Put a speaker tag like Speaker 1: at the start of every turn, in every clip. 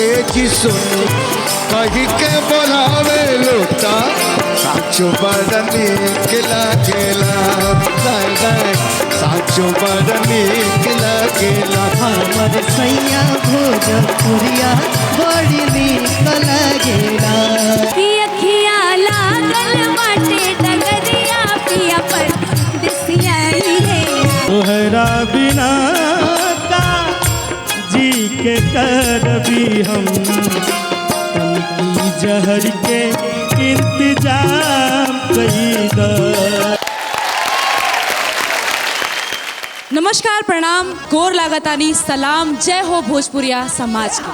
Speaker 1: ए जी सुनी कही के बोलावे लोटा साचो बड़ नीक लागेला साचो बड़ नीक लागेला
Speaker 2: हमर सैया भोजपुरिया बड़ी नीक लागेला
Speaker 3: पियखिया लागल बाटे डगरिया पिया पर दिसिया है
Speaker 2: तोहरा बिना का जी के करबी हम तनकी जहर के इंतजाम कईदा।
Speaker 4: नमस्कार, प्रणाम, गोर लागतानी, सलाम, जय हो भोजपुरिया समाज के।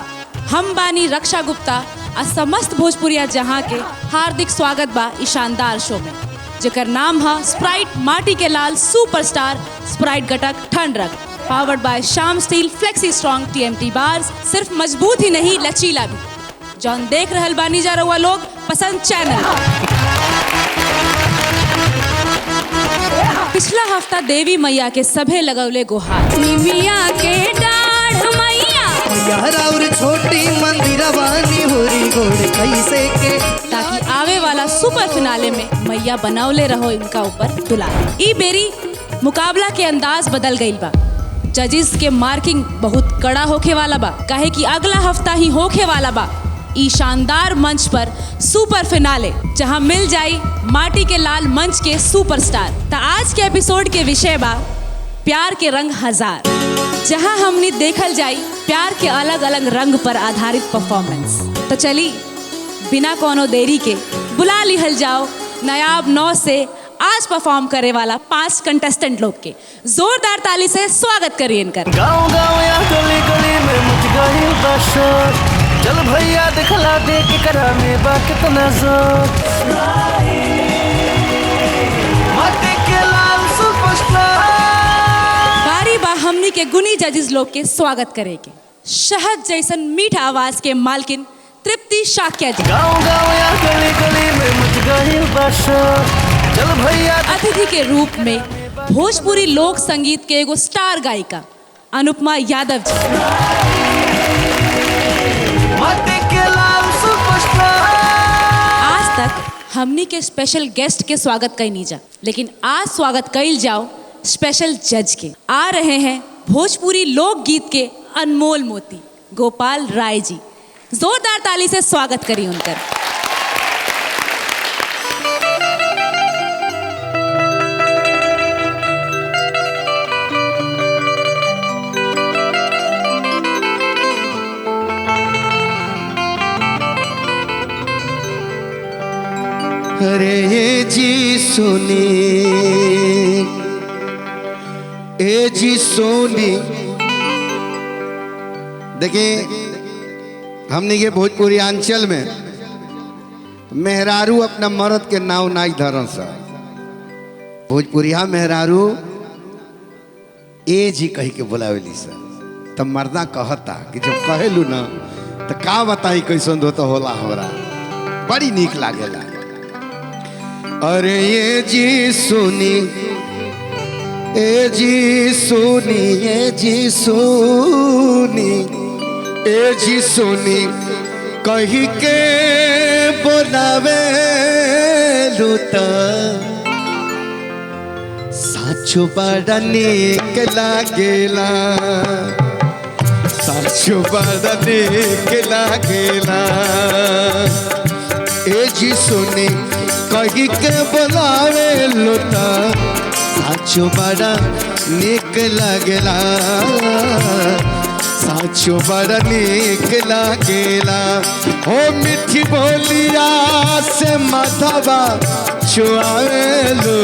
Speaker 4: हम बानी रक्षा गुप्ता आ समस्त भोजपुरिया जहां के हार्दिक स्वागत बा इस शानदार शो में, जेकर नाम है स्प्राइट माटी के लाल सुपरस्टार स्प्राइट गटक ठंड रख, powered by Shyam steel flexi strong TMT bars. सिर्फ मजबूत ही नहीं लचीला भी। जौन देख रहल बानी जा रहा लोग पसंद चैनल। पिछला हफ्ता देवी मैया के सभे लगौले गुहार,
Speaker 3: निमिया के डाढ़ मैया
Speaker 2: और छोटी मंदिर बानी होरी गोड़ कैसे के,
Speaker 4: ताकि आवे वाला सुपर फिनाले में मैया बनौले रहो इनका ऊपर दुलार। ई बेरी मुकाबला के अंदाज बदल गईल बा। जजिस के मार्किंग बहुत कड़ा होखे वाला बा, काहे कि अगला हफ्ता ही होखे वाला बा ई शानदार मंच पर सुपर फिनाले, जहां मिल जाई माटी के लाल मंच के सुपरस्टार। तो आज के एपिसोड के विषय बा प्यार के रंग हजार, जहां हमने देखल जाई प्यार के अलग अलग रंग पर आधारित परफॉर्मेंस। तो चली बिना कोनो देरी के बुला लिहल जाओ नायाब 9 से आज परफॉर्म करे वाला 5 कंटेस्टेंट लोग के। जोरदार ताली से स्वागत करिए इनकर।
Speaker 5: गाँव गाँव या गली गली में मच गई बशर, चल भैया दिखला दे के करा में बा कितना जोर। माटी के लाल सुपरस्टार।
Speaker 4: बारी बा हमनी के गुनी जजिस लोग के स्वागत करे के। शहद जैसन मीठा आवाज के मालकिन तृप्ति शाक्या जी।
Speaker 5: गाँव गाँव या गली गली में मच गई बशर, चल भैया।
Speaker 4: अतिथि के रूप में भोजपुरी लोक संगीत के एगो स्टार गायिका अनुपमा यादव जी।
Speaker 5: माटी के लाल सुपरस्टार।
Speaker 4: आज तक हमनी के स्पेशल गेस्ट के स्वागत कई जा, लेकिन आज स्वागत कईल जाओ स्पेशल जज के। आ रहे हैं भोजपुरी लोकगीत के अनमोल मोती गोपाल राय जी। जोरदार ताली से स्वागत करिए उनका।
Speaker 1: अरे ए जी सुनी ए जी सोनी। देखिए हमने के भोजपुरी अंचल में मेहरारू अपना मर्द के नाव नाई धरन सा। भोजपुरिया मेहरारू ए जी कही के बुलावेली सा। तब मर्दा कहता कि जब कहेलू ना तो का बताई कैसन होता होला, हमरा बड़ी नीक लागेला। अरे ये जी सुनी ए जी सुनी ए जी सुनी ए जी सुनी कही के बोलावे लूता साचो बड़ा नीक लागेला साचो बड़ा नीक लागेला। ए जी सुनी कही के बोलावे लूता साचो बड़ा नीक लागेला साचो बड़ा नीक लागेला। हो मिठी बोलिया से माथाबा छुआवेलो,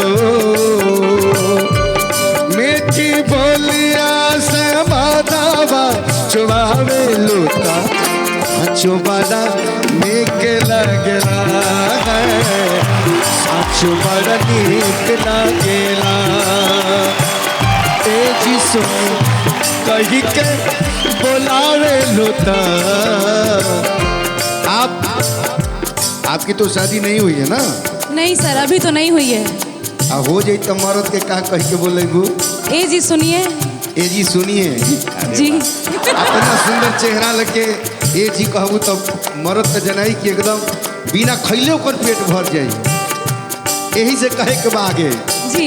Speaker 1: मिठी बोलिया से माथाबा छुआवेलो ता साचो बड़ा नीक लागेला साचो बड़ा नीक लागेला। ए जी सुनी कही के बोलावे लोता। आपकी तो शादी नहीं हुई है ना?
Speaker 4: नहीं सर, अभी तो नहीं हुई है।
Speaker 1: हो जाई तो मर्द के का कह के बोलेगू?
Speaker 4: ए जी सुनिए।
Speaker 1: ए जी सुनिए
Speaker 4: जी
Speaker 1: अपना सुंदर चेहरा लेके ए जी कहबू तब मरद तो जनाई कि एकदम बिना खैले ओकर पेट भर जाई। यही से कहे के बागे
Speaker 4: जी।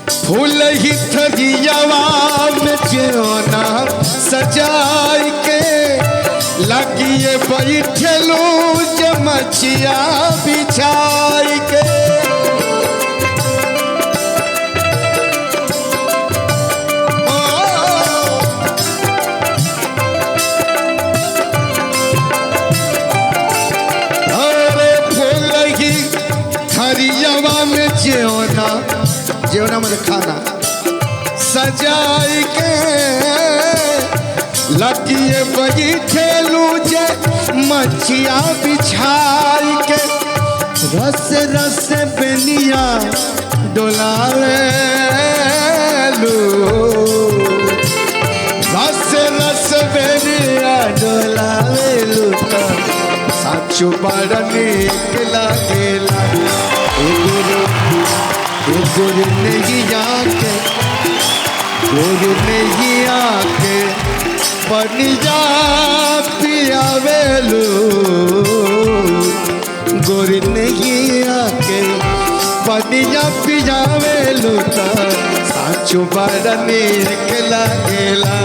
Speaker 1: फूल ही थरियावा में जेना सजाई के लगिए बैठलू जमचिया बिछाई के। हरियावा में जेवना जेवना मतलब खाना सजाई के लगिए बैठलू जे मछिया बिछाई के। रस रस बेनिया डोलावे लू रस रस बेनिया डोलावे लू साचो बड़ा नीक लागेला। गुरु नहीं आके गुरु नहीं आके पनिया पियावेलू गुरु नहीं आके पनिया पियावेलू साचो बड़ा नीक लागेला।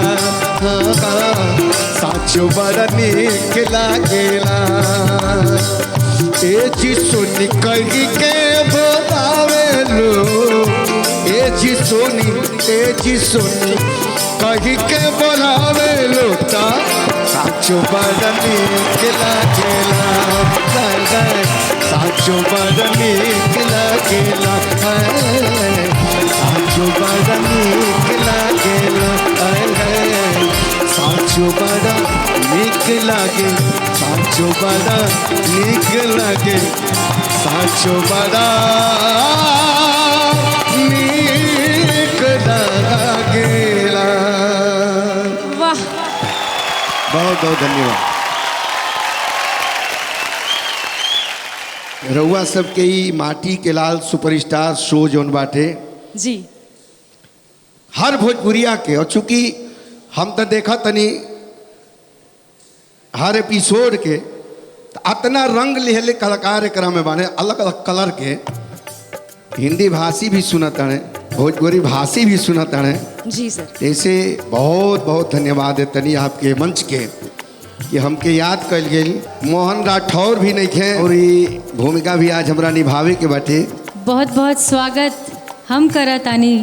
Speaker 1: साचो बड़ा नीक लागेला। ए जी सुनी कही के बोलावेलू ए जी सुनी कही के बोलावेलू साचो बड़ा नीक लागेला। साचो बड़ा नीक लागेला। साचो बड़ा नीक लागेला। साचो बड़ा नीक लागे। साचो बड़ा नीक लागे। साचो बड़ा नीक लागेला।
Speaker 4: वाह,
Speaker 1: बहुत बहुत धन्यवाद। रउआ सबके ई माटी के लाल सुपरस्टार शो जोन बाटे
Speaker 4: जी।
Speaker 1: हर भोजपुरिया के, और चूंकि हम तो देखा तनी हर एपिसोड के इतना रंग लिहले कलाकार एकरा में बाने, अलग अलग कलर के। हिंदी भाषी भी सुनत है, भोजपुरी भाषी भी सुनत है
Speaker 4: जी सर।
Speaker 1: ऐसे बहुत बहुत धन्यवाद है तनी आपके मंच के कि हमके याद कल गई। मोहन राठौर भी नहीं थे और ये भूमिका भी आज हमरा निभावे के बाटे।
Speaker 6: बहुत बहुत स्वागत हम करतानी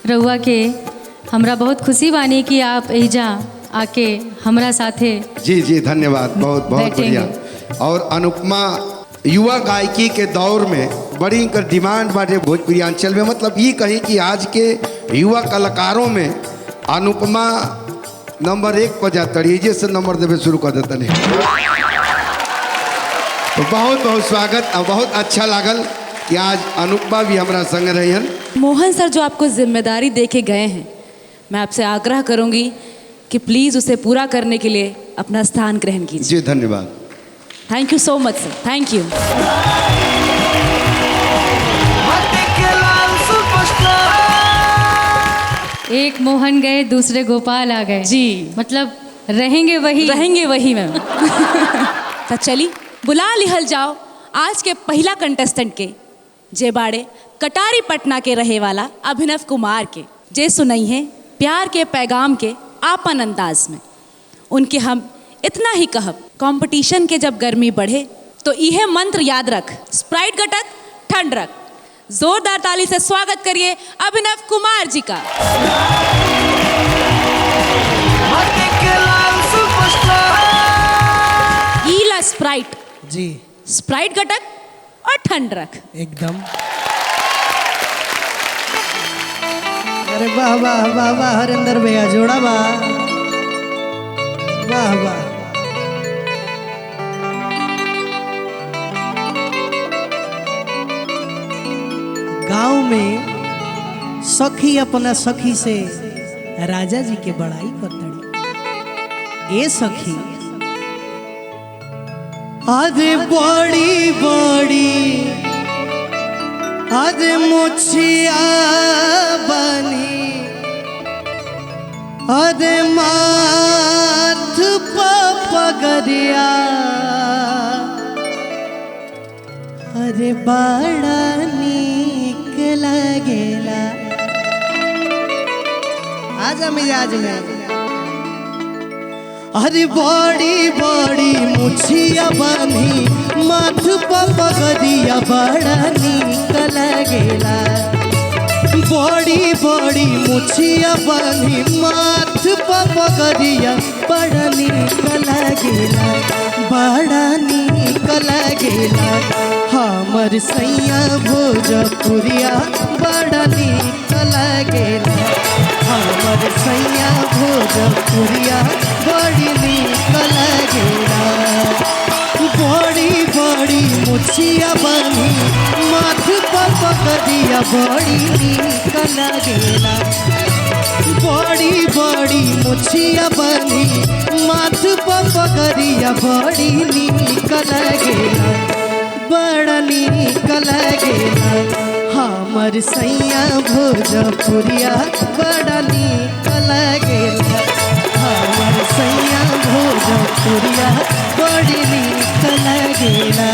Speaker 6: रउआ के। हमरा बहुत खुशी बानी कि आप एजा आके हमरा साथे।
Speaker 1: जी जी धन्यवाद, बहुत बहुत बढ़िया। और अनुपमा युवा गायकी के दौर में बड़ी इनकर डिमांड बाटे भोजपुरी अंचल में। मतलब ये कहीं कि आज के युवा कलाकारों में अनुपमा नंबर 1 पर जाता है। से नंबर देवे शुरू कर देता नहीं। तो बहुत बहुत स्वागत और बहुत अच्छा लागल कि आज अनुपमा भी हमारा संग रही।
Speaker 4: मोहन सर जो आपको जिम्मेदारी दे के गए हैं, मैं आपसे आग्रह करूंगी कि प्लीज़ उसे पूरा करने के लिए अपना स्थान ग्रहण कीजिए।
Speaker 1: जी धन्यवाद।
Speaker 4: Thank you so much sir, thank you.
Speaker 6: एक मोहन गए दूसरे गोपाल आ गए
Speaker 4: जी।
Speaker 6: मतलब रहेंगे वही मैम।
Speaker 4: तो चली बुला लिहल जाओ आज के पहला कंटेस्टेंट के, जे बाड़े कटारी पटना के रहे वाला अभिनव कुमार के, जे सुनई है प्यार के पैगाम के आपन अंदाज में। उनके हम इतना ही कहब, कंपटीशन के जब गर्मी बढ़े तो यह मंत्र याद रख, स्प्राइट घटक ठंड रख। जोरदार ताली से स्वागत करिए अभिनव कुमार जी का। ईला स्प्राइट
Speaker 2: जी,
Speaker 4: स्प्राइट घटक और ठंड रख।
Speaker 2: एकदम। अरे वाह वाह वाह वाह हरिंदर भैया, जोड़ा वाह वाह वाह। गांव में सखी अपना सखी से राजा जी के बड़ाई करतड़ी। ए सखी अरे बड़ी बड़ी अरे मुछिया बनी अरे माथ पर डगरिया अरे बड़ा नीक लागेला। आजा मिजाज में अरे बड़ी बड़ी मुछिया बानी माथ पर पगड़िया बड़ा नीक लागेला। बड़ी बड़ी मुछिया बानी माथ पर पगड़िया बड़ा नीक लागेला। बड़ा नीक लागेला हमर सैया भोजपुरिया बड़ा नीक लागेला। हमर सैया भोजपुरिया बड़ी नीक लागेला। बड़ी बड़ी मुछिया बानी माथ पर पगड़िया बड़ी नीक लागेला। बड़ी बड़ी मुछिया बानी माथ पर पगड़िया बड़ी नीक लागेला। बड़ा नीक लागेला हमर सैया भोजपुरिया बड़ा नीक लागेला। हमर सैया भोजपुरिया बड़ी नीक लागेला।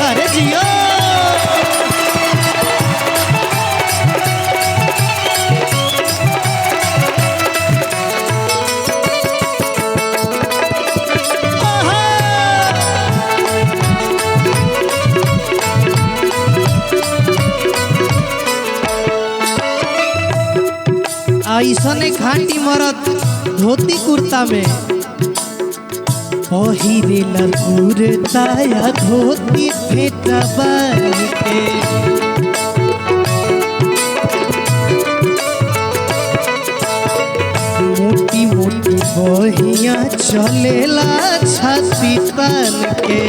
Speaker 2: अरे जियो ऐसने खाटी मरद धोती कुर्ता में पहिरे कुर्ता या धोती फेटा बान के मोटी मोटी बहिया चलेला छाती तान के।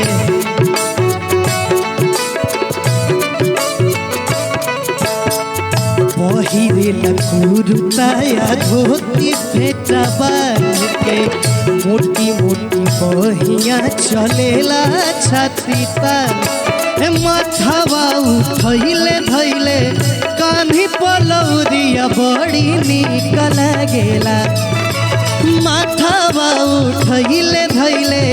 Speaker 2: पहिरे कुर्ता या धोती फेटा बान के मोटी मोटी बहिया चलेला छाती तान। माथावा उठैले धैले कान्ही पलौरिया बड़ी नीक लागेला। माथावा उठैले धैले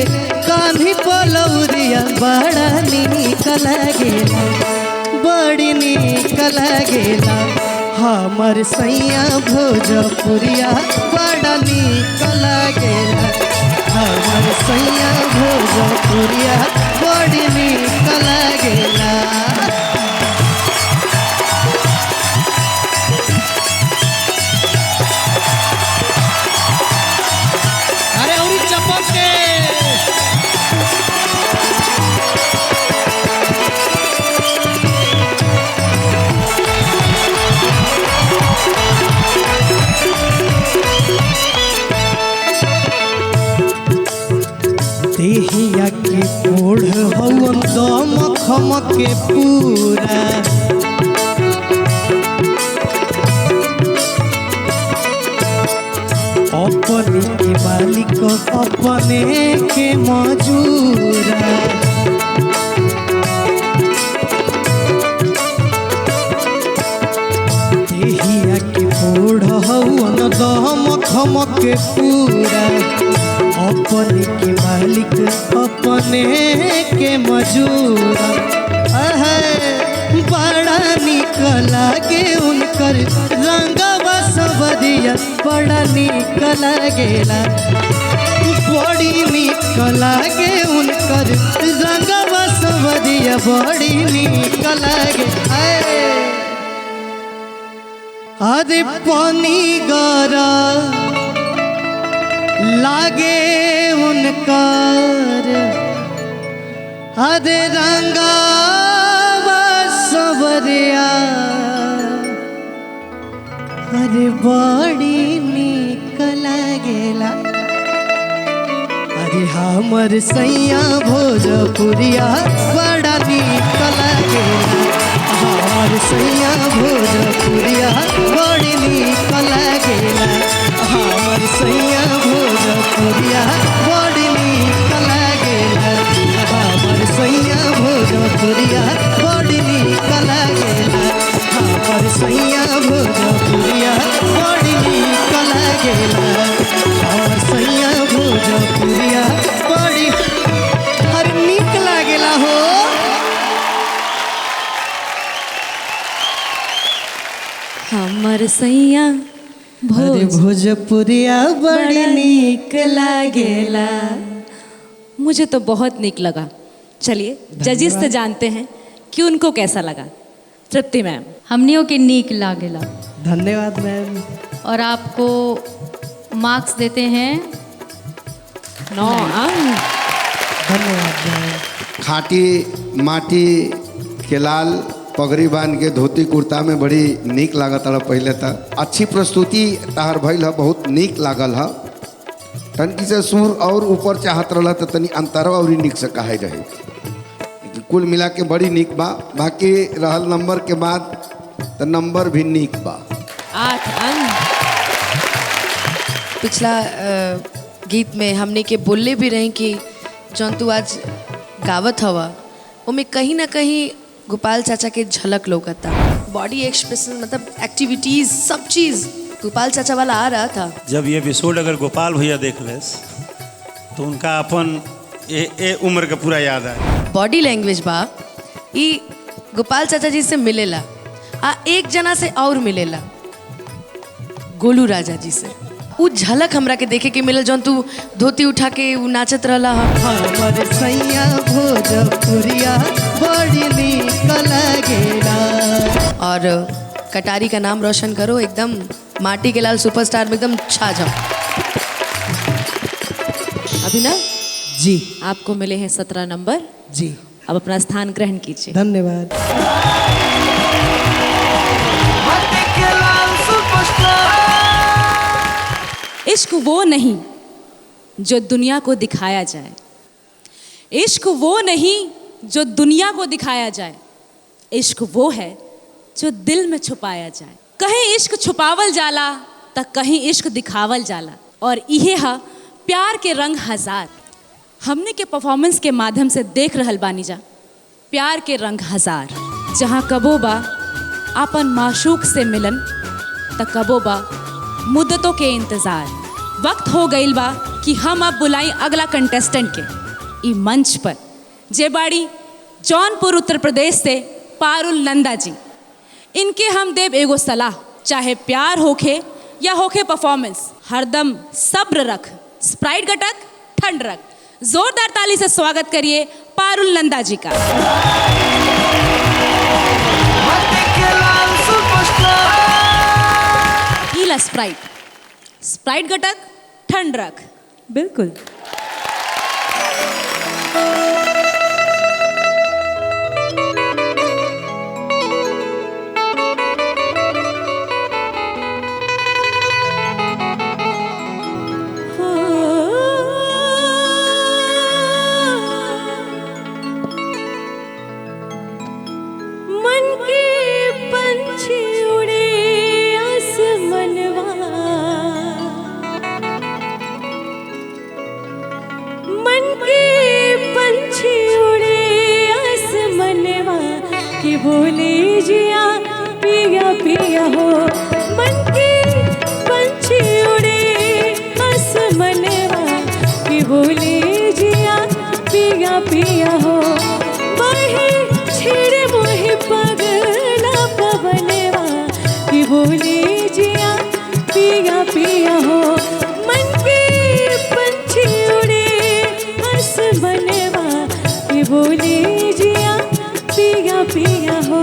Speaker 2: कान्ही पलौरिया बड़ा नीक लागेला। बड़ी नीक लागेला हमर सैया भोजपुरिया बड़ा नीक लागेला। हमर सैया भोजपुरिया बड़ी नीक लागेला। अरे औरी चपक के देहिया के कोढ़ हवन दम खमक के पूरा। अपने के मालिक अपने के मजूरा। देहिया के कोढ़ हवन दम खमक के पूरा। अपने के मालिक अपने के मजूरा। बड़ा नीक लागे उनकर रंगवा सबरिया बड़ा नीक लागेला। बड़ी नीक लागे उनकर रंगवा सबरिया बड़ी नीक लागे। अरे पानी गरा लागे उनकर अरे रंगावा सबरिया अरे बड़ी नीक लागेला। अरे हमर सैया भोजपुरिया बड़ा नीक लागेला। हमर सैया भोजपुरिया बड़ी नीक लागेला। हमर सैया भोजपुरिया बड़ी नीक लागेला। हमर सैया भोजपुरिया बड़ी नीक लागेला। हमर सैया भोजपुरिया बड़ी नीक लागेला हमर सैया भोजपुरिया बड़ी हर नीक लागेला हो।
Speaker 4: हमर सैया
Speaker 2: अरे भोजपुरिया बड़ी नीक लागेला।
Speaker 4: मुझे तो बहुत नीक लगा। चलिए जजिस से जानते हैं कि उनको कैसा लगा। तृप्ति मैम।
Speaker 6: हमनियों के नीक लागेला
Speaker 2: धन्यवाद मैम।
Speaker 6: और आपको मार्क्स देते हैं
Speaker 4: 9 अंक।
Speaker 2: धन्यवाद मैम।
Speaker 1: खाटी माटी के लाल पगड़ी बांध के धोती कुर्ता में बड़ी नीक लागत रहा। पहले तक अच्छी प्रस्तुति तहार भइल है, बहुत नीक लागल है। तनकी से सुर और ऊपर चाहत रहा तो तनी अंतरवा और नीक से कहे रहे। कुल मिला के बड़ी नीक बा। बाकी रहल नंबर के बाद तो नंबर भी नीक बा।
Speaker 4: 8 अंक।
Speaker 7: पिछला गीत में हमने के बोलले भी रही कि जौन तू आज गावत हवा उमें कहीं ना कहीं गोपाल चाचा के झलक लौकता। बॉडी एक्सप्रेशन मतलब एक्टिविटीज सब चीज़ गोपाल चाचा वाला आ रहा था।
Speaker 8: जब ये एपिसोड अगर गोपाल भैया देख लेस तो उनका अपन ए उम्र का पूरा याद आए।
Speaker 7: बॉडी लैंग्वेज बा ई गोपाल चाचा जी से मिलेला आ एक जना से और मिलेला गोलू राजा जी से। उ झलक हमरा के देखे के मिलल जौन तू धोती उठा के उ नाचत रहला।
Speaker 2: हमर सैया भोजपुरिया बड़ी नीक लागेला।
Speaker 7: और कटारी का नाम रोशन करो, एकदम माटी के लाल सुपरस्टार में एकदम छा जाओ।
Speaker 4: अभिनव
Speaker 2: जी
Speaker 4: आपको मिले हैं 17 नंबर।
Speaker 2: जी
Speaker 4: अब अपना स्थान ग्रहण कीजिए।
Speaker 2: धन्यवाद।
Speaker 4: इश्क वो नहीं जो दुनिया को दिखाया जाए, इश्क वो नहीं जो दुनिया को दिखाया जाए, इश्क वो है जो दिल में छुपाया जाए। कहीं इश्क छुपावल जाला त कहीं इश्क दिखावल जाला, और इहे हा प्यार के रंग हजार। हमने के परफॉर्मेंस के माध्यम से देख रहल बानी जा प्यार के रंग हजार, जहाँ कबो बा आपन माशूक से मिलन त कबो बा मुद्दतों के इंतजार। वक्त हो गईल बा कि हम अब बुलाई अगला कंटेस्टेंट के ई मंच पर, जे बाड़ी जौनपुर उत्तर प्रदेश से पारुल नंदा जी। इनके हम देव एगो सलाह, चाहे प्यार होखे या होखे परफॉर्मेंस, हरदम सब्र रख, स्प्राइट गटक ठंड रख। जोरदार ताली से स्वागत करिए पारुल नंदा जी का। ईला स्प्राइट, स्प्राइट गटक ठंड रख।
Speaker 2: बिल्कुल।
Speaker 3: बोले जिया पिया पिया हो, मन के पंछी उड़े आसमनवा कि बोले जिया पिया पिया हो। माही छेड़े मोहे पगला पवनवा कि बोले जिया पिया पिया हो। मन के पंछी उड़े आसमनवा कि बोले जिया पिया पिया हो।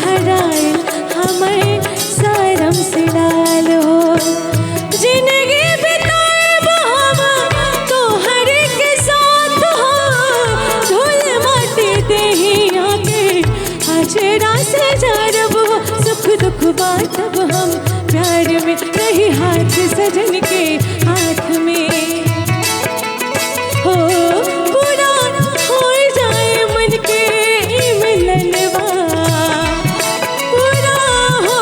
Speaker 3: हराइल हमर शरम से डाल हो जिंदगी बिताएब हम तोहरे के साथ हो धूल माटी देहिया के अचरा से जरब हो सुख दुख बांटब हम प्यार में रही हाथ सजन के हाथ में हो पूरा हो जाए मन के ई मिलनवा पूरा हो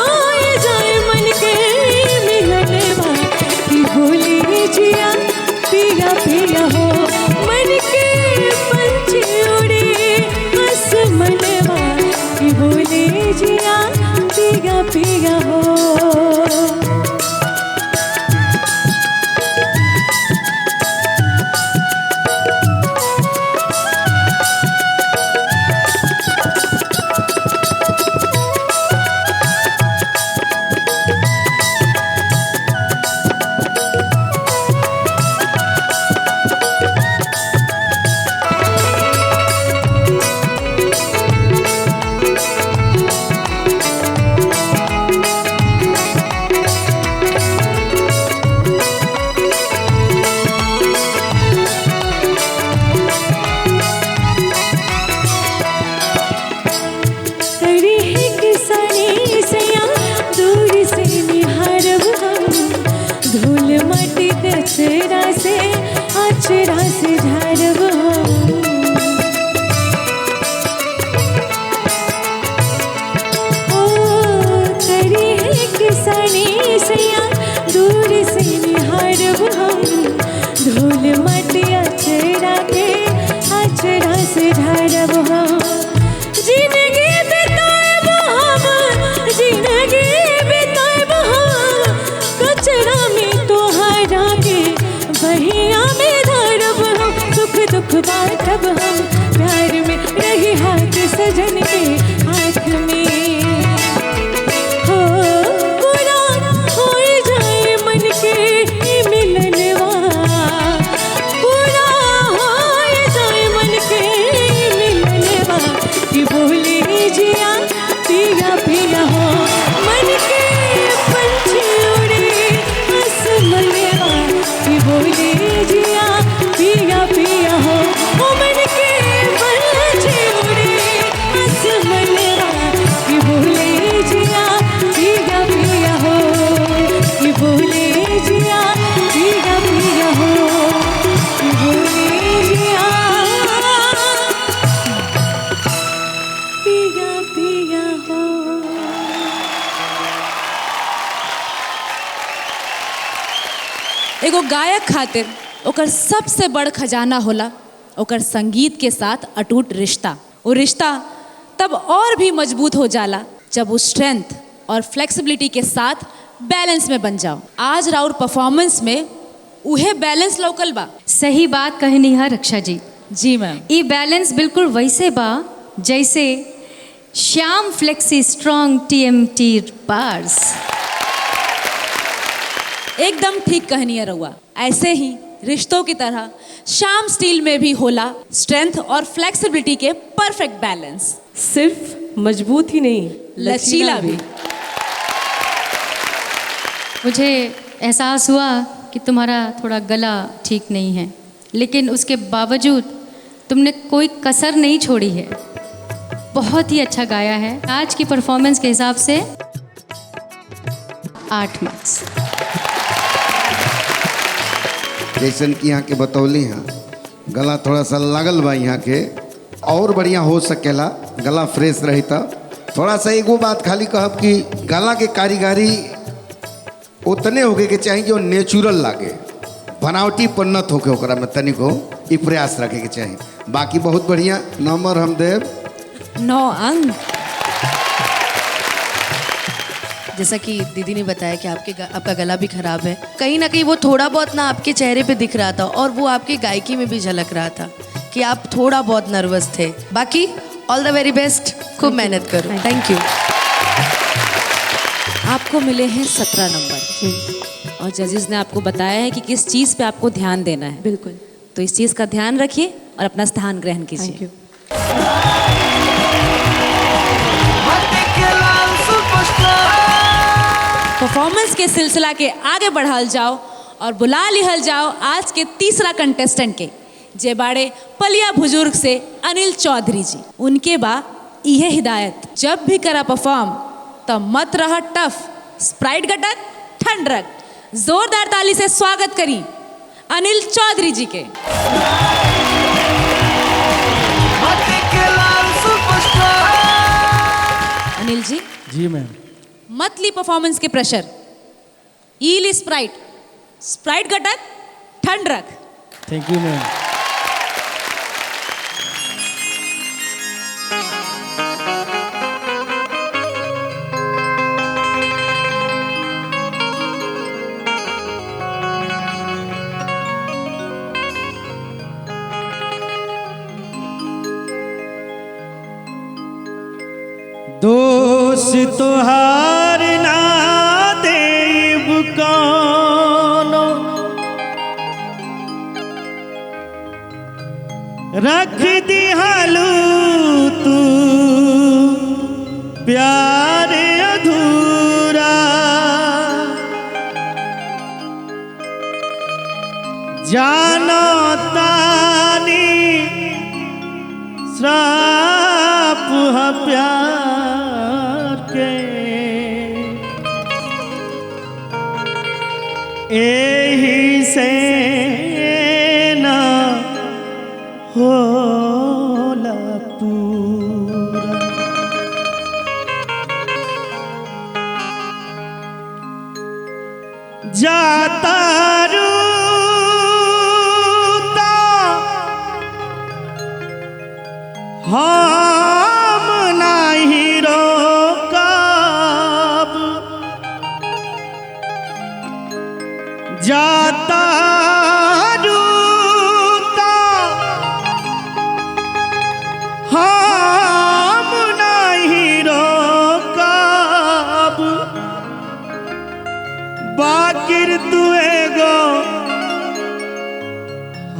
Speaker 3: जाए मन के ई मिलनवा कि भूली जिया पिया पिया हो मन के पंछी उड़े आसमनवा कि भूली जिया पिया पिया हो। अचरा से झाड़ब करी है किसानी सैया दूर से निहारब हम धूल मटी अचरा के अचरा से झाड़ब हम जिंदगी बिताएब हम जिंदगी बिताएब हम कचरा में तोहरा के बहिया में धरब हम सुख दुख बांटब हम प्यार में रही हाथ सजन के हाथ में हो पूरा हो जाए मन के ई मिलनवा पूरा हो जाए मन के ई मिलनवा कि भूली जिया पिया पिया हो मन के पंछी उड़े आसमनवा कि भूली जिया पिया पिया हो मन के पंछी उड़े आसमनवा कि भूली जिया पिया पिया हो कि भूली जिया पिया पिया हो कि भूली जिया पिया पिया हो।
Speaker 4: एगो गायक खातिर ओकर सबसे बड़ खजाना होला ओकर संगीत के साथ अटूट रिश्ता। वो रिश्ता तब और भी मजबूत हो जाला जब वो स्ट्रेंथ और फ्लेक्सिबिलिटी के साथ बैलेंस में बन जाओ। आज राउर परफॉर्मेंस में उहे बैलेंस लौकल बा।
Speaker 6: सही बात कहनी है रक्षा जी।
Speaker 4: जी मैम।
Speaker 6: ई बैलेंस बिल्कुल वैसे बा जैसे Shyam flexi strong TMT bars.
Speaker 4: एकदम ठीक कहनी है रउआ। ऐसे ही रिश्तों की तरह श्याम स्टील में भी होला स्ट्रेंथ और फ्लेक्सिबिलिटी के परफेक्ट बैलेंस।
Speaker 3: सिर्फ मजबूत ही नहीं
Speaker 4: लचीला भी।
Speaker 6: मुझे एहसास हुआ कि तुम्हारा थोड़ा गला ठीक नहीं है, लेकिन उसके बावजूद तुमने कोई कसर नहीं छोड़ी है। बहुत ही अच्छा गाया है। आज की परफॉर्मेंस के हिसाब से 8 मार्क्स।
Speaker 1: जैसन कि यहाँ के बतौली हैं गला थोड़ा सा लगल बा यहाँ के, और बढ़िया हो सकेला गला फ्रेश रही था। थोड़ा सा एगो बात खाली कहब कि गला के कारीगरी उतने होके के चाहिए जो नेचुरल लागे, बनावटी पन्नत होके ओकरा में तनिको ई प्रयास रखे के चाहिए। बाकी बहुत बढ़िया नंबर हम देव
Speaker 4: 9 अंक।
Speaker 7: जैसा कि दीदी ने बताया कि आपका गला भी खराब है, कहीं ना कहीं वो थोड़ा बहुत ना आपके चेहरे पे दिख रहा था और वो आपकी गायकी में भी झलक रहा था कि आप थोड़ा बहुत नर्वस थे। बाकी ऑल द वेरी बेस्ट, खूब मेहनत करो। Thank you.
Speaker 4: आपको मिले हैं 17 नंबर और जजेस ने आपको बताया है कि किस चीज़ पे आपको ध्यान देना है।
Speaker 3: बिल्कुल।
Speaker 4: तो इस चीज़ का ध्यान रखिए और अपना स्थान ग्रहण कीजिए।
Speaker 3: Thank you.
Speaker 4: परफॉर्मेंस के सिलसिला के आगे बढ़ाल जाओ और बुला लिहल जाओ आज के तीसरा कंटेस्टेंट के, जे बाड़े पलिया बुजुर्ग से अनिल चौधरी जी। उनके बा इहे हिदायत, जब भी करा परफॉर्म तब मत रह टफ, स्प्राइट गटक ठंड रख। जोरदार ताली से स्वागत करी अनिल चौधरी जी के। अनिल जी।
Speaker 5: जी मैम।
Speaker 4: मत ली परफॉर्मेंस के प्रेशर, ई ली स्प्राइट, स्प्राइट गटक ठंड रख।
Speaker 5: Thank you ma'am. दोष तोहार ना देव कौनो, रख दिहालू तू प्यार अधूरा, जानो तानी श्राप है प्यार के, एही से ना होला पूरा। जाता रूता हम नहीं रोकब, जाता रूता हम नहीं रोकब, बाकिर तू एगो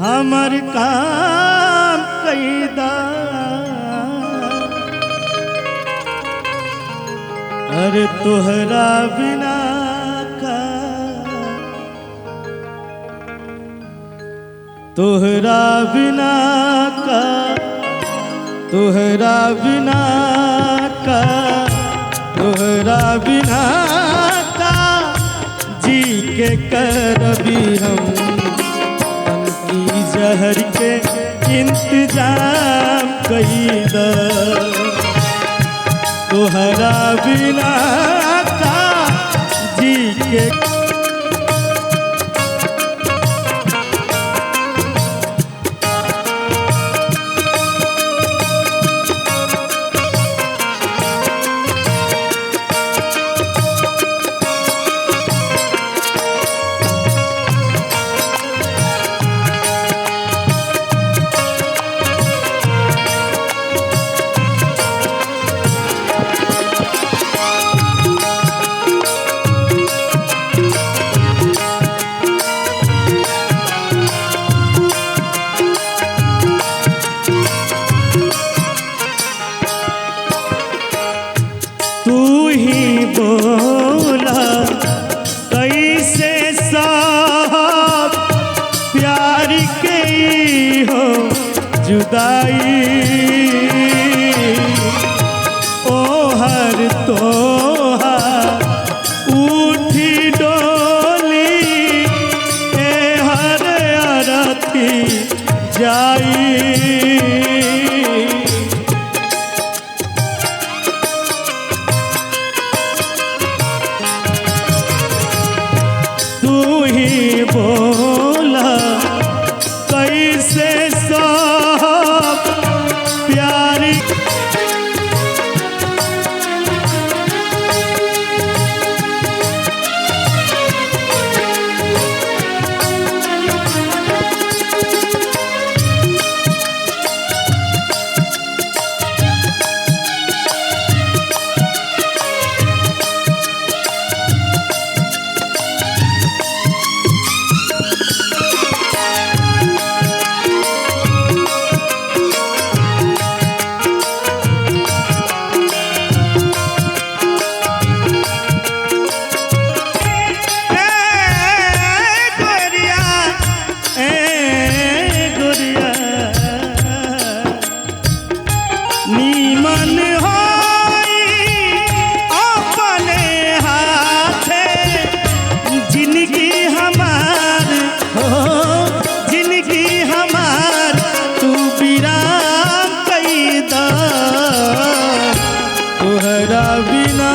Speaker 5: हमर काम कैदा, अरे तोहरा बिना का, तोहरा बिना का, तोहरा बिना का, तोहरा बिना का, जी के करबी हम तन की जहर के इंतजाम कैदा, तोहरा बिना का जी के। तू ही बोला कैसे साहब प्यार के हो जुदाई, ओ हर तोहार उठी डोली, ए हर अरथी जाई, बोला कैसे साहब तुहरा बिना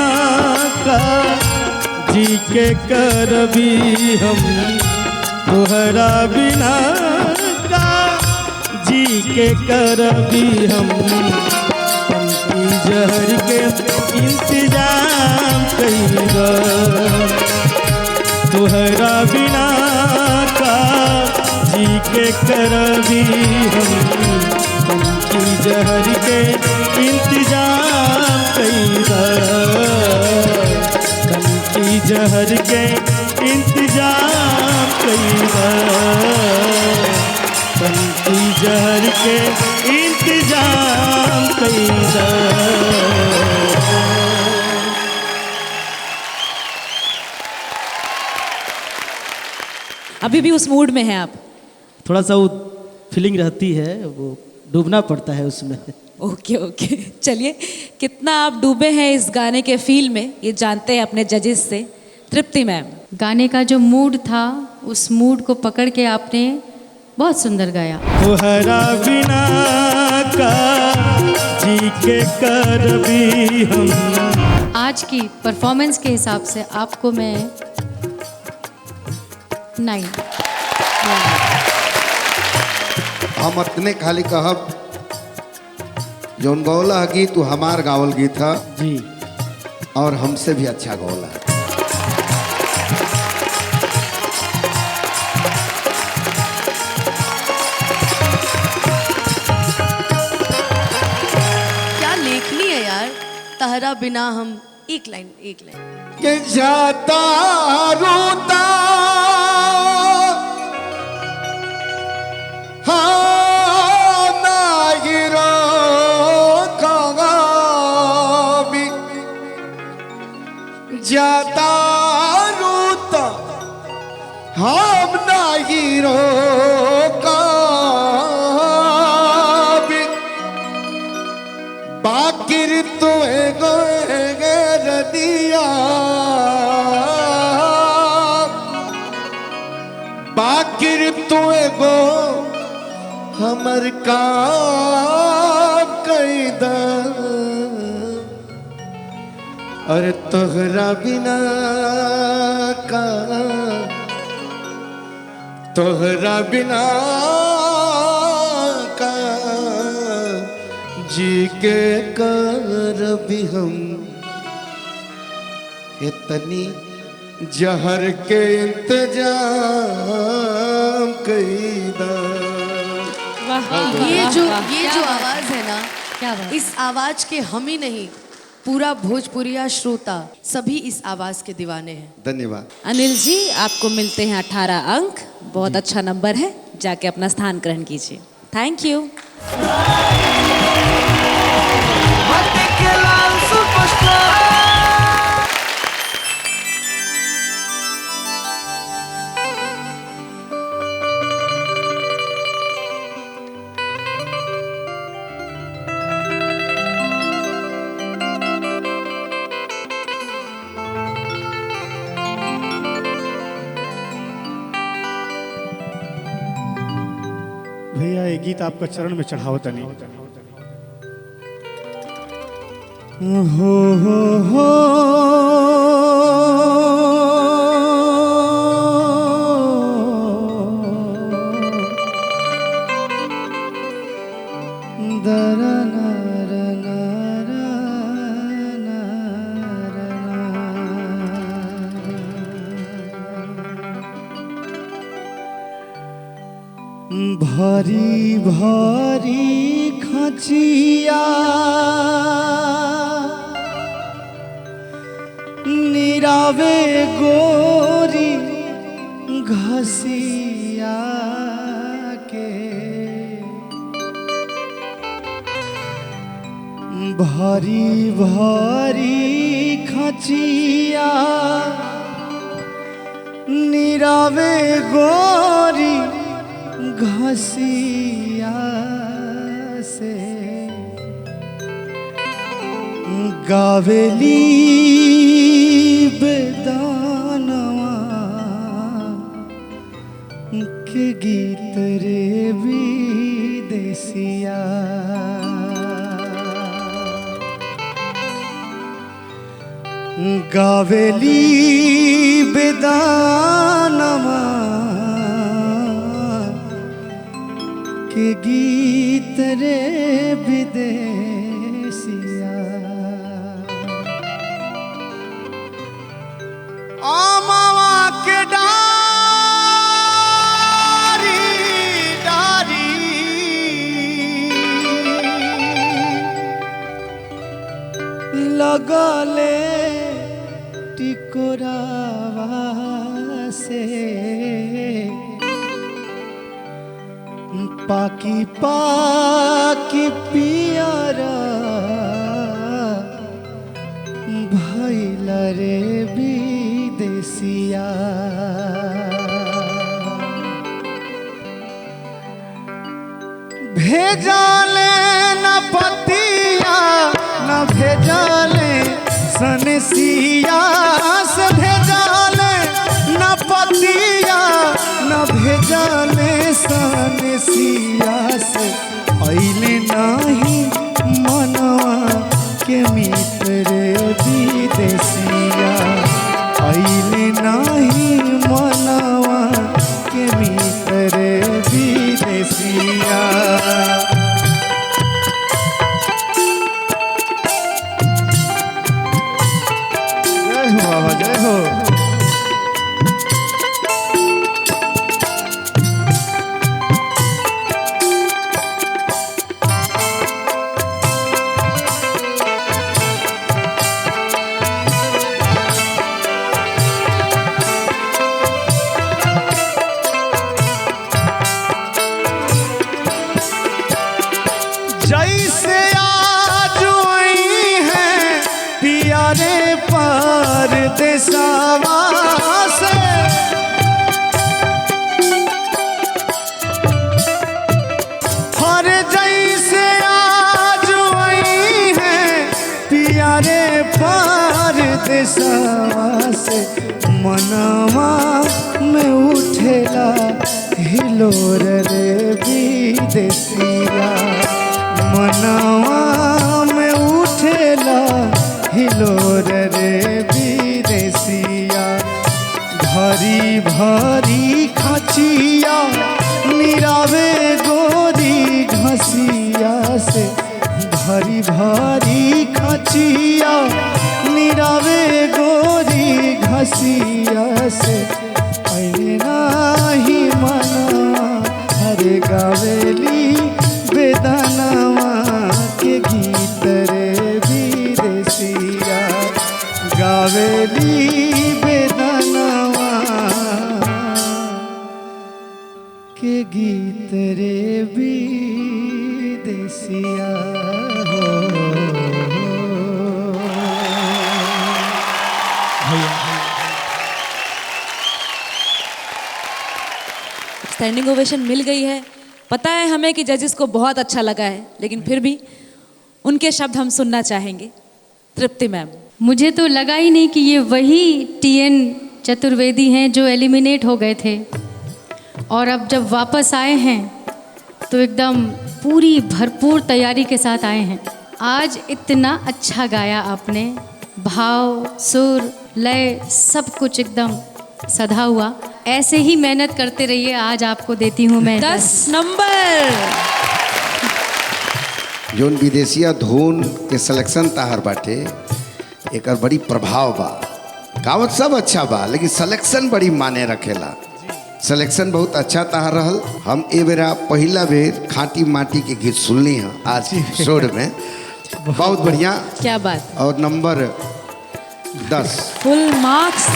Speaker 5: का जी के करबी हम, तुहरा बिना का जी के करबी हम, तनी जहर के इंतजाम कईदा। तुहरा बिना का जी के करबी हम, तनी जहर के इंतजाम कईदा, तनी जहर के इंतजाम कईदा, तनी जहर के इंतजाम कईदा।
Speaker 4: अभी भी उस मूड में हैं आप?
Speaker 2: थोड़ा सा वो फीलिंग रहती है, वो डूबना पड़ता है उसमें।
Speaker 4: ओके ओके, चलिए कितना आप डूबे हैं इस गाने के फील में ये जानते हैं अपने जजेस से। तृप्ति मैम,
Speaker 6: गाने का जो मूड था उस मूड को पकड़ के आपने बहुत सुंदर गाया।
Speaker 5: तुहरा बिना का जी के करबी हम।
Speaker 6: आज की परफॉर्मेंस के हिसाब से आपको मैं 9।
Speaker 1: हम अपने खाली कहब जौन गौला गीत तू हमार गावल गीत था
Speaker 2: जी।
Speaker 1: और हमसे भी अच्छा गौला।
Speaker 7: क्या लेखनी है यार, तहरा बिना हम। एक लाइन
Speaker 1: के जाता रोता जाता रोता हम नहीं रोका, बाकिर तो दिया, बाकिर तो गो हमर काम कैदा। अरे तोहरा बिना का, तोहरा बिना का जी के करबी हम, इतनी जहर के इंतजाम कईदा।
Speaker 7: ये जो आवाज है ना,
Speaker 6: क्या बात।
Speaker 7: इस आवाज के हम ही नहीं पूरा भोजपुरिया श्रोता सभी इस आवाज के दीवाने हैं।
Speaker 1: धन्यवाद।
Speaker 4: अनिल जी आपको मिलते हैं 18 अंक, बहुत अच्छा नंबर है, जाके अपना स्थान ग्रहण कीजिए। Thank you.
Speaker 8: भैया ये गीत आपका चरण में चढ़ाओ तनी।
Speaker 5: हो भारी भारी खचिया निरावे गोरी घसिया के, भारी भारी खचिया निरावे गोरी घसिया से, गावेली बेदानवा के गीत रे विदेसिया।
Speaker 2: गावेली बेदानमा के गीत रे विदेशिया।
Speaker 1: आमावा के डारी डारी
Speaker 2: लगले टिकोरावा से पाकी पाकी पियरा भइल रे विदेशिया। भेजले न पतिया न भेजले सनसिया से, भेजले न पतिया न भेजले सनसिया से। अइले नाही मनवा के मित्र विदेशिया। अइले नाही मनवा के मित्र विदेशिया। जय हो बाबा जय हो। जैसे आज आई है पियारे परदेसवा से, हर जैसे आज आई है पियारे परदेसवा से। मनवा में उठेला हिलोर रे विदेशिया। मनवा में उठेला हिलोर रे विदेशिया। भरी भरी खचिया निरावे गोरी घसिया से। भरी भरी खचिया निरावे गोरी घसिया से। अइले नाही मनवा हरे गावेली बेदानवा के गीत रे विदेशिया। गावेली बेदानवा के गीत रे विदेशिया।
Speaker 4: स्टैंडिंग ओवेशन मिल गई है। पता है हमें कि जजेस को बहुत अच्छा लगा है, लेकिन फिर भी उनके शब्द हम सुनना चाहेंगे। तृप्ति मैम।
Speaker 6: मुझे तो लगा ही नहीं कि ये वही टीएन चतुर्वेदी हैं जो एलिमिनेट हो गए थे, और अब जब वापस आए हैं तो एकदम पूरी भरपूर तैयारी के साथ आए हैं। आज इतना अच्छा गाया आपने, भाव सुर लय सब कुछ एकदम सधा हुआ। ऐसे ही मेहनत करते रहिए। आज आपको देती हूँ मैं
Speaker 4: 10 नंबर।
Speaker 1: जोन विदेशिया धुन के सिलेक्शन ताहर बाटे एक बड़ी प्रभाव बा। गावत सब अच्छा बा, लेकिन सिलेक्शन बड़ी माने रखेला। सिलेक्शन बहुत अच्छा ताहर रहल। हम ए बेरा पहला बेर खाटी माटी के गीत सुनली हैं आज एपिसोड में। बहुत बढ़िया।
Speaker 4: क्या बात।
Speaker 1: और नंबर 10
Speaker 4: फुल मार्क्स।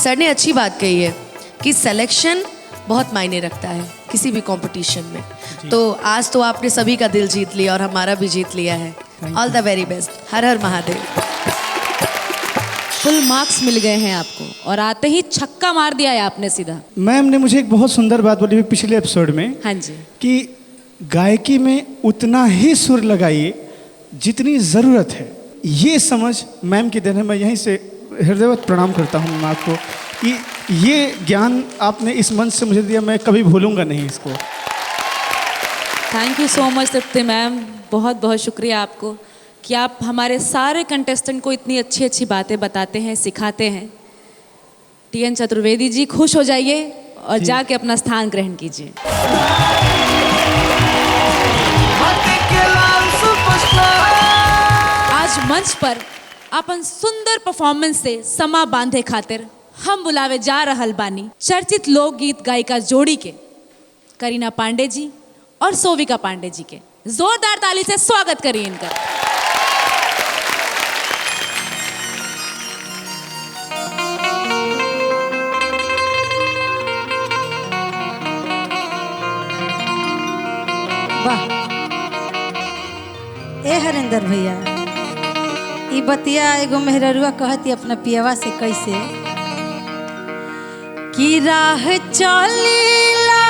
Speaker 7: सर ने अच्छी बात कही है कि सिलेक्शन बहुत मायने रखता है किसी भी कंपटीशन में। तो आज तो आपने सभी का दिल जीत लिया और हमारा भी जीत लिया है। ऑल द वेरी बेस्ट। हर हर महादेव।
Speaker 4: फुल मार्क्स मिल गए हैं आपको, और आते ही छक्का मार दिया है आपने सीधा।
Speaker 2: मैम ने मुझे एक बहुत सुंदर बात बोली पिछले एपिसोड में।
Speaker 4: हाँ जी।
Speaker 2: कि गायकी में उतना ही सुर लगाइए जितनी ज़रूरत है। ये समझ मैम की देन है। मैं यहीं से हृदयवत प्रणाम करता हूँ मैम आपको कि ये ज्ञान आपने इस मंच से मुझे दिया, मैं कभी भूलूंगा नहीं इसको।
Speaker 4: Thank you so much Tripti ma'am, बहुत बहुत शुक्रिया आपको। कि आप हमारे सारे कंटेस्टेंट को इतनी अच्छी अच्छी बातें बताते हैं, सिखाते हैं। टीएन चतुर्वेदी जी, खुश हो जाइए और जाके अपना स्थान ग्रहण कीजिए। आज मंच पर अपन सुंदर परफॉर्मेंस से समा बांधे खातिर हम बुलावे जा रहल बानी चर्चित लोकगीत गायिका जोड़ी के करीना पांडे जी और सोविका पांडे जी के। जोरदार ताली से स्वागत करिए इनका।
Speaker 9: वाह ए हरेंद्र भैया, ई बतिया एगो मेहररुआ कहती अपना पियवा से कैसे कि राह चलीला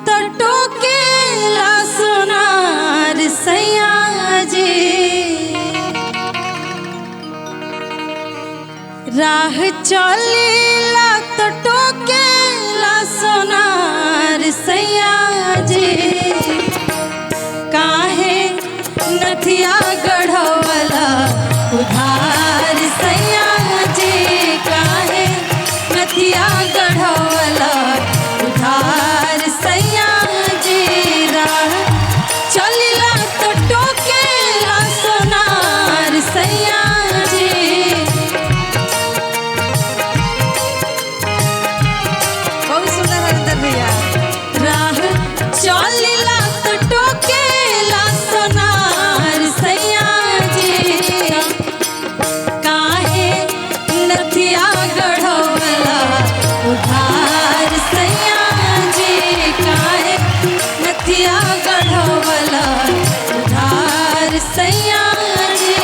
Speaker 9: तो टोकेला सोनार सैया जी, राह चलीला तो टोकेला सोनार सैया जी, काहे नथिया गढ़वला उधार सैया जी, काहे नथिया गढ़वला उधार सैया जी, राह चलिला तो टोकेला सोनार सैया जी। बहुत सुंदर हरिंदर भैया। राह चलिला तो टोकेला सोनार सैया जी, काहे नथिया गढ़वला उधार सैया जी, काहे नथिया गढ़वला उधार सैया जी।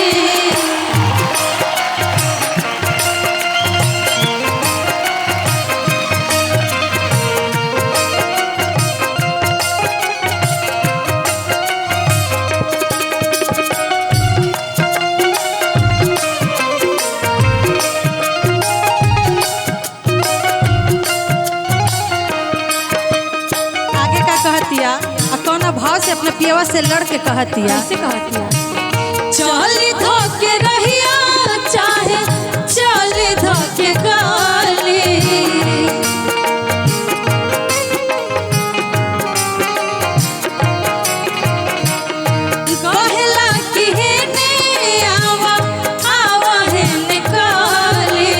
Speaker 9: आगे का कहतिया आ कौना भाव से अपने पियवा से लड़ के कहतिया, कैसे कहतिया, चली धोके रहिया चाहे चली धोके गाली, कहला कि हेने आवा आवा हेने काली,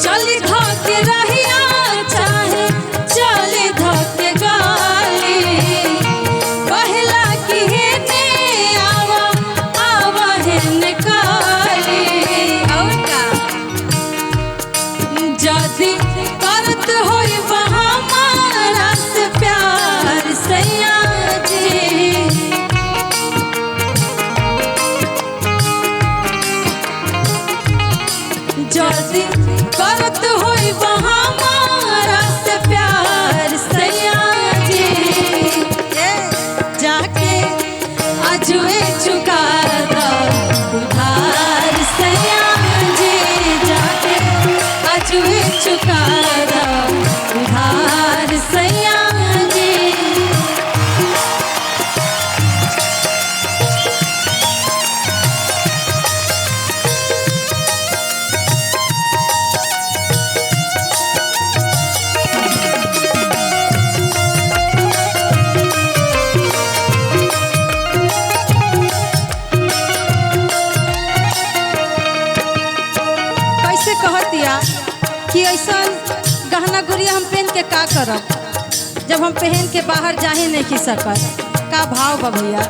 Speaker 9: चली धोके रहिया चाहे चली धोके गाली, कहला कि हेने आवा आवा हेने काली। और का जदी करत होई हमारा से प्यार सैया जी, जदी करत होई हमारा से प्यार सैया जी, जाके अजुए चुका दो उधार सैया जी, जाके अजुए चुका दो उधार सैया जी। कैसे कहतिया कि ऐसा गहना गुड़िया हम पहन के का करब, जब हम पहन के बाहर जा ही नहीं सकत। का भाव बा भैया,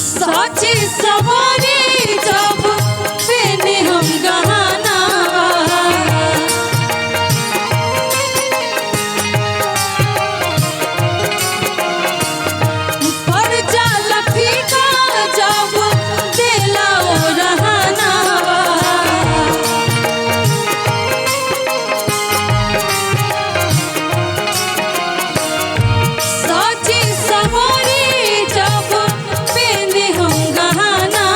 Speaker 9: साची सवारी जब पहने हम गहना, पर जाला फीका जब देला ओ रहना, साची सवारी जब पहने हम गहना,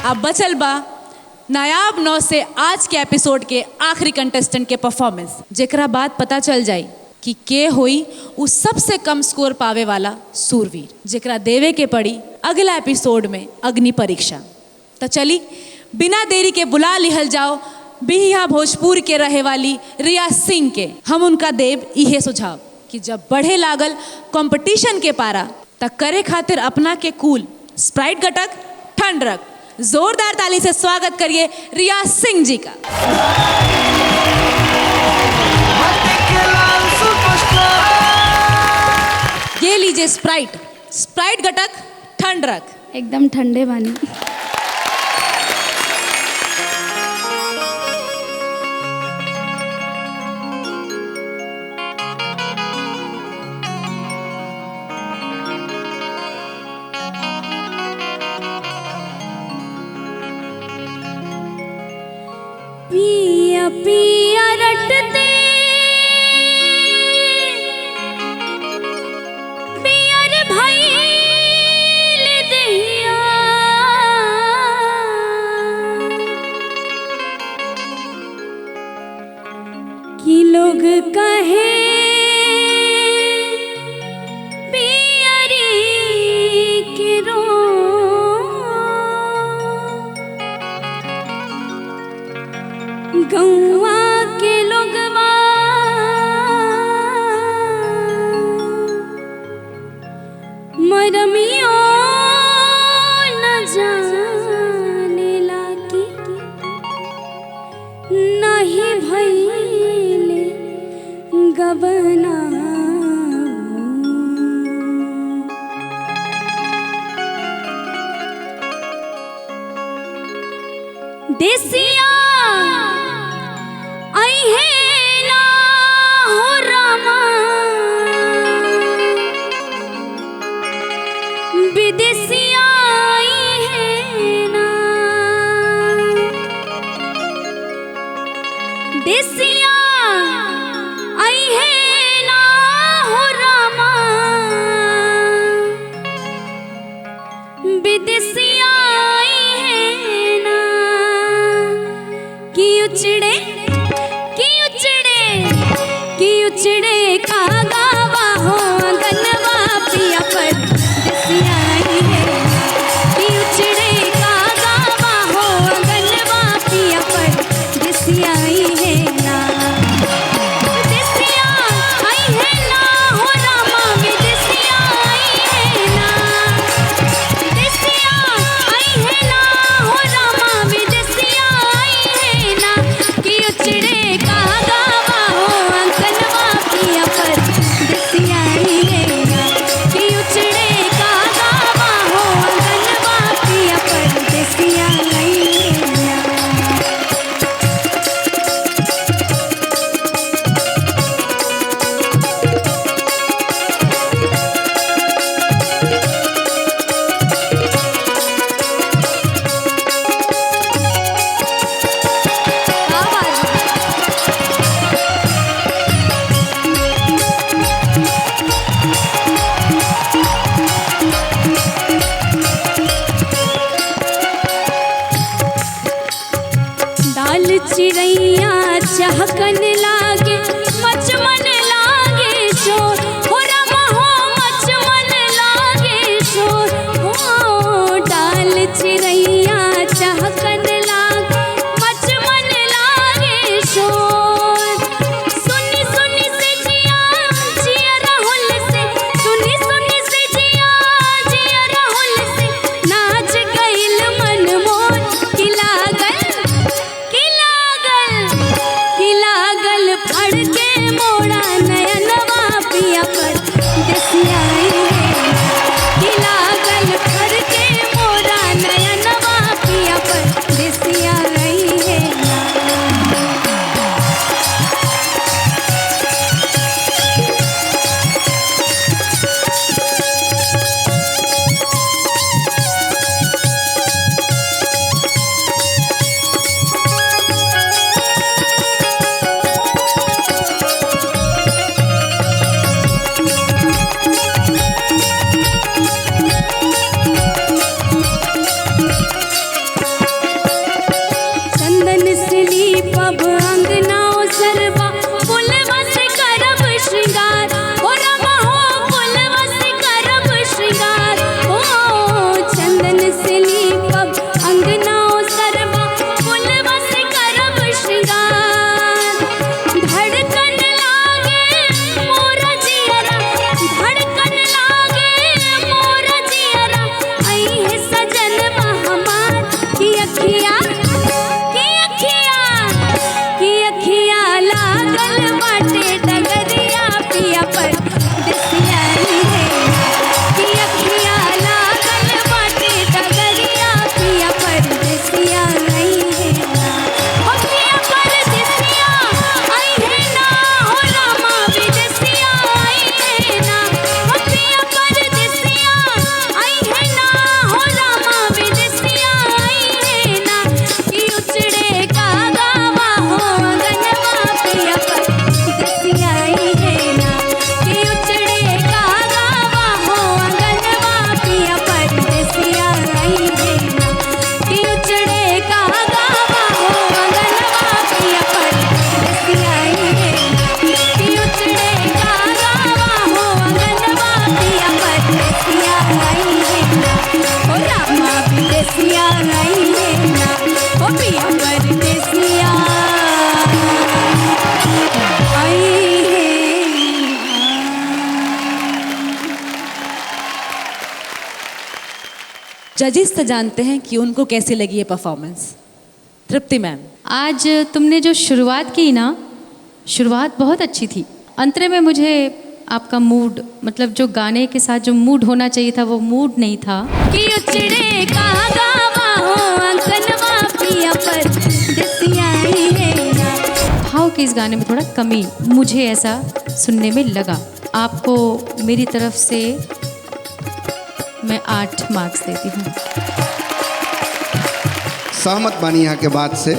Speaker 4: अब बचल बा नायाब 9 से आज के एपिसोड के आखिरी कंटेस्टेंट के परफॉर्मेंस, जेकरा बाद पता चल जाई कि के होई उस सबसे कम स्कोर पावे वाला सूरवीर, जेकरा देवे के पड़ी अगला एपिसोड में अग्नि परीक्षा। तो चली बिना देरी के बुला लिहल जाओ बिहिया भोजपुर के रहे वाली रिया सिंह के। हम उनका देव इहे सुझाव कि जब बढ़े लागल कंपटीशन के पारा त करे खातिर अपना के कूल स्प्राइट घटक ठंड रख। जोरदार ताली से स्वागत करिए रिया सिंह जी का। ये लीजिए स्प्राइट घटक ठंड रख।
Speaker 6: एकदम ठंडे पानी।
Speaker 3: पिया पिया रटते पियर भइल दहिया, कि लोग कहे पियरी के रो गौआ के लोगवा मरमियो न जानेला की नहीं भइले गबना। देसिया आई है ना हो रामा, विदेसिया आई है ना, देसिया आई है ना हो रामा, विदेसिया आई है ना, कि उचड़े का गावा हो गनवा पिया पर देसिया आई है, कि उचड़े का गावा हो गनवा पिया पर देसिया आई है ना, देसिया आई है ना हो रामा, विदेसिया आई है ना, देसिया आई है ना हो रामा, विदेसिया आई है ना, कि उचड़े का गावा हो गनवा पिया पर देसिया आई है ना, कि उचड़े का गावा हो गनवा पिया पर देसिया आई है ना। दाल चिड़ैया चहकन लागे मचमन लागे शोर, हो रामा हो मचमन लागे शोर, हो दाल चिड़ैया चहकन लागे मचमन लागे शोर, सुनी सुनी से जिया जिया राहुल से, सुनी सुनी से जिया जिया राहुल से, नाच गइल मन मोर, कि लागल
Speaker 4: जजेस तो जानते हैं कि उनको कैसी लगी ये परफॉर्मेंस। तृप्ति मैम,
Speaker 6: आज तुमने जो शुरुआत की ना, शुरुआत बहुत अच्छी थी। अंतरे में मुझे आपका मूड, मतलब जो गाने के साथ जो मूड होना चाहिए था वो मूड नहीं था।
Speaker 3: कि उचड़े कहाँ गावा हो अंकनवा पिया पर दिसिया ही है।
Speaker 6: भाव की इस गाने में थोड़ा कमी मुझे ऐसा सुनने में लगा। आपको मेरी तरफ से मैं 8 मार्क्स देती हूँ।
Speaker 1: सहमत बानी यहाँ के बात से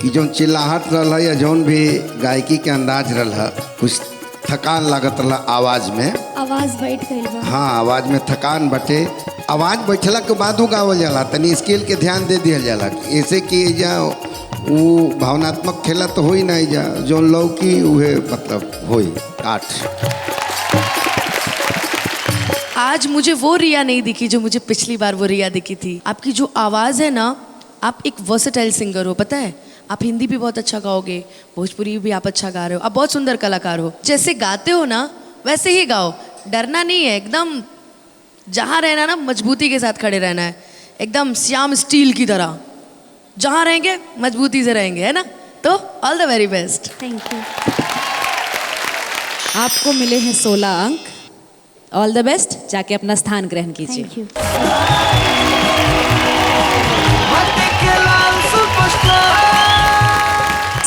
Speaker 1: कि जौन चिल्लाहट रहा या जौन भी गायकी के अंदाज रहा, कुछ थकान लागत रहा आवाज़ में।
Speaker 3: आवाज बैठ गई बा।
Speaker 1: हाँ, आवाज़ में थकान बटे। आवाज़ बैठला के बाद गावल जाला, तनी स्केल के ध्यान दे दिया जाला। ऐसे कि जा वो भावनात्मक खेला तो हो ही नहीं, जा जौन लौकी उहे मतलब होई 8।
Speaker 7: आज मुझे वो रिया नहीं दिखी जो मुझे पिछली बार वो रिया दिखी थी। आपकी जो आवाज़ है ना, आप एक वर्सेटाइल सिंगर हो, पता है। आप हिंदी भी बहुत अच्छा गाओगे, भोजपुरी भी आप अच्छा गा रहे हो, आप बहुत सुंदर कलाकार हो। जैसे गाते हो ना वैसे ही गाओ, डरना नहीं है। एकदम जहाँ रहना ना मजबूती के साथ खड़े रहना है, एकदम श्याम स्टील की तरह। जहाँ रहेंगे मजबूती से रहेंगे, है ना। तो all the very best.
Speaker 3: Thank you.
Speaker 4: आपको मिले हैं 16 अंक। ऑल द बेस्ट, जाके अपना स्थान ग्रहण कीजिए।
Speaker 3: Thank you.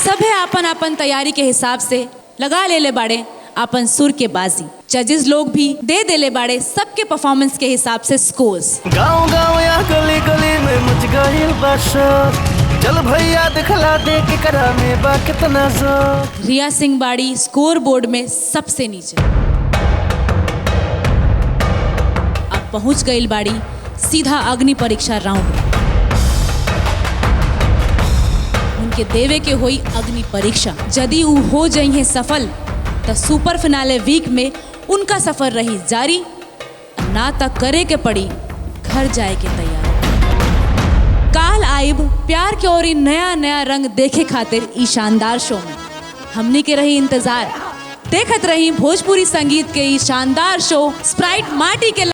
Speaker 4: सभे आपन आपन तैयारी के हिसाब से लगा ले बाड़े आपन सुर के बाजी। जजेस लोग भी दे देले बाड़े सबके परफॉर्मेंस के हिसाब से स्कोर्स।
Speaker 5: गाँव गाँव या गली गली में मच गई बशर, चल भैया दिखला दे के करा में बा कितना जोर।
Speaker 4: रिया सिंह बाड़ी स्कोर बोर्ड में सबसे नीचे। अब पहुंच गई बाड़ी सीधा अग्नि परीक्षा राउंड। उनके देवे के होई अग्नि परीक्षा। यदि वो हो जाइए सफल तो सुपर फिनाले वीक में उनका सफर रही जारी, ना तक करे के पड़ी घर जाए के तैयार। काल आइब प्यार के और नया नया रंग देखे खातिर ई शानदार शो में हमनी के रही इंतजार। देखत रही भोजपुरी संगीत के ई शानदार शो स्प्राइट माटी के